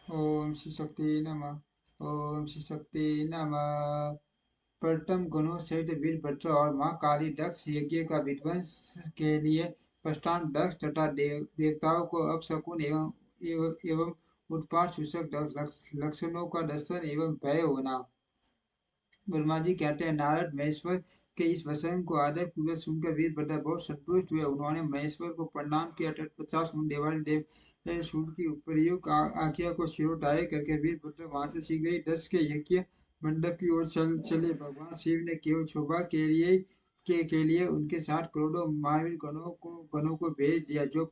ओम श्री शक्ति नमः। ओम श्री शक्ति नमः। प्रथम गुणों सहित वीरभद्र और मां काली दक्ष यज्ञ का विध्वंस के लिए प्रस्थान दक्ष तथा देवताओं को अपशकुन एवं उत्पात सूचक लक्षणों का दर्शन एवं भय होना। ब्रह्मा जी कहते हैं, नारद महेश्वर के इस वचन को आदर पूर्वक सुनकर वीरभद्र बहुत संतुष्ट हुए। उन्होंने महेश्वर को प्रणाम किया। तथा 50 देवाली देव सूर्य की उपयुक्त आज्ञा को सिरोधार्य करके वीरभद्र वहां से शीघ्र ही दस के यज्ञ मंडप की ओर चले। भगवान शिव ने केवल शोभा के लिए उनके साथ करोड़ों महावीर गणों को भेज दिया, जो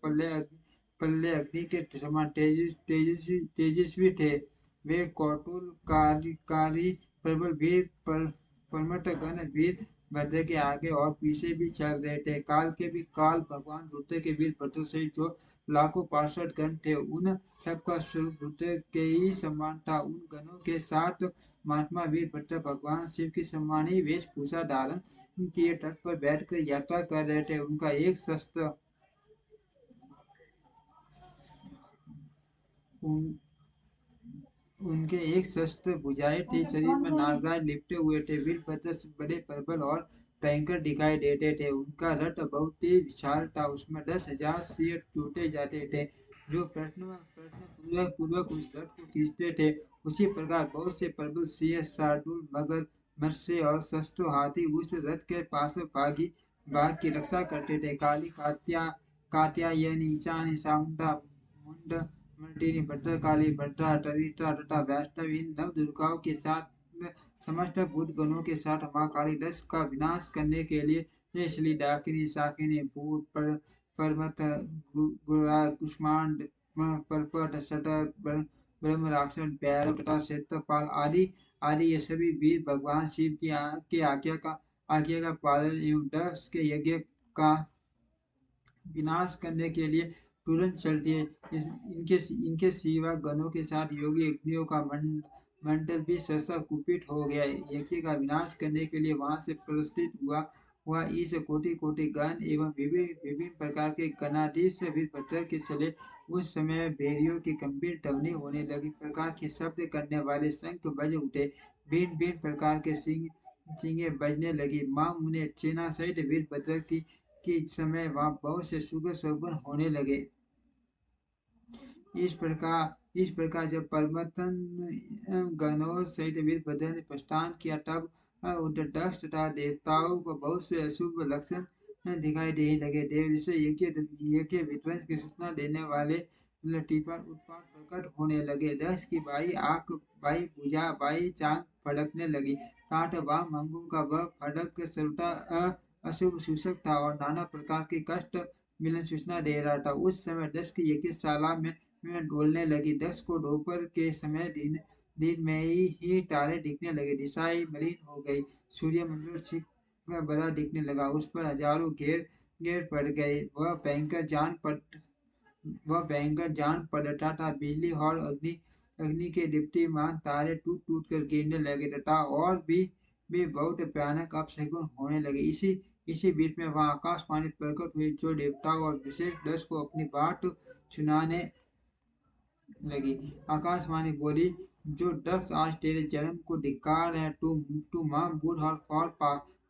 पल्ले अग्नि के समान तेजस्वी थे। वे कौटुल कारी प्रबल वीर परमटगण वीर भद्र के आगे और पीछे भी चल रहे थे। काल के भी काल भगवान रुद्र के वीर भद्र से जो लाखों पार्षद गण थे, उन सबका स्वरूप रुद्र के ही समान था। उन गणों के साथ महात्मा वीर भद्र भगवान शिव की सम्मानी वेशभूषा धारण किए तट पर बैठकर यात्रा कर रहे थे। उन, उनके एक शस्त्र भुजाएं थी, शरीर में नागराज लिपटे हुए थे। वीरभद्र बड़े प्रबल और भयंकर दिखाई देते थे। उनका रथ बहुत ही विशाल था, उसमें 10,000 सिर टूटे जाते थे, जो प्रश्न पूर्वक उस रथ को खींचते थे। उसी प्रकार बहुत से प्रबल सिंह, शार्दूल, मगर, मत्स्य और शस्त्र हाथी उस रथ के पास भाग की रक्षा करते थे। काली कात्यायनी, ईशानी, चामुंडा, मुंड, मर्दिनी, भद्रकाली, भद्रा, तरिता तथा वैष्णव इन नव दुर्गाओं के साथ समस्त भूत गणों के साथ मां कालिदास का विनाश करने के लिए इसलिए डाकिनी, शाकिनी, भूत, परमत, कुष्मांड, परपट, शतक, ब्रह्म राक्षस, भैरव तथा क्षेत्रपाल आदि आदि ये सभी वीर भगवान शिव की आज्ञा का पालन एवं दक्ष के यज्ञ का विनाश करने के लिए तुरंत चल दिए। इनके सिवा गणों के साथ योगी अग्नियों का मंडल भी सहसा कुपित हो गया। यज्ञ का विनाश करने के लिए वहां से प्रस्थित हुआ इस कोटि कोटि गण एवं विभिन्न प्रकार के गणाधीश वीरभद्र के चले। उस समय भेड़ियों की गंभीर ध्वनि होने लगी, प्रकार के शब्द करने वाले शंख बज उठे, भिन्न भिन्न प्रकार के सिंगे बजने लगी। मां मुने सेना सहित वीरभद्र की समय वहां बहुत से शुभ शोभन होने लगे। इस प्रकार जब परमतन गणों सहित वीरभद्र ने प्रस्थान किया, तब उद्दक्ष तथा देवताओं को बहुत से अशुभ लक्षण दिखाई देने लगे। देव ऋषि यज्ञ विध्वंस की सूचना देने वाले लटीपन उत्पात प्रकट होने लगे। दक्ष की बाई आंख, बाई भुजा, बाई चांद फड़कने लगी। कांट वाम अंगों का वह फड़क सर्वथा अशुभ सूचक था और नाना प्रकार के कष्ट मिलन सूचना दे रहा था। उस समय दक्ष की यज्ञशाला में डोलने लगी। दक्ष को दोपहर के समय दिन में ही तारे दिखने लगे। दिशाएं मलिन हो गई। सूर्यमंडल छिप बड़ा दिखने लगा। उस पर हजारों घेर घेर पड़ गए। वह भयंकर जान पड़ता था। बिजली और अग्नि के दीप्तिमान तारे टूट टूट कर गिरने लगे तथा और भी बहुत भयानक अपशकुन होने लगे। इसी बीच में वहां आकाशवाणी प्रकट हुई, जो देवताओं और विशेष दस को अपनी बात सुनाने लगी। आकाशवाणी बोली, जो दक्ष, आज तेरे जन्म को धिक्कार है। तू महामूढ़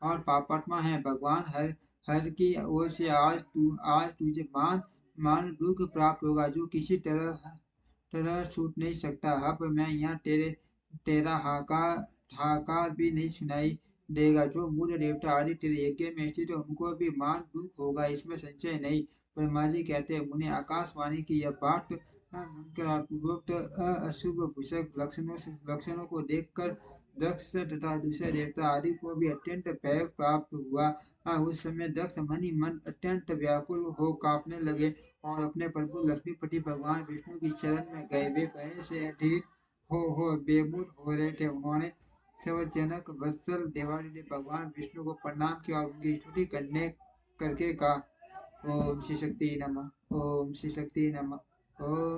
और पापात्मा है। भगवान हर की ओर से आज तुझे मान दुख प्राप्त होगा, जो किसी तरह छूट नहीं सकता। अब मैं यहाँ तेरा हाकार भी नहीं सुनाई देगा। जो मूढ़ देवता आदि तेरे यज्ञ में स्थित है, उनको भी मान दुख होगा, इसमें संशय नहीं। ब्रह्मा जी कहते हैं, मुनि आकाशवाणी की यह बात पूर्वोक्त अशुभ भूषक लक्षणों को देखकर दक्ष तथा दूसरे देवता आदि को भी अत्यंत भय प्राप्त हुआ। उस समय दक्ष मन ही मन अत्यंत व्याकुल हो कांपने लगे और अपने प्रभु लक्ष्मीपति भगवान विष्णु की शरण में गए। वे भय से अधीर हो बेमुद हो रहे थे। उन्होंने सर्वजनक वत्सल देवादिदेव भगवान विष्णु को प्रणाम किया और उनकी स्तुति करके कहा, ओम श्री शक्ति नमः। ओम श्री शक्ति नमः। ओम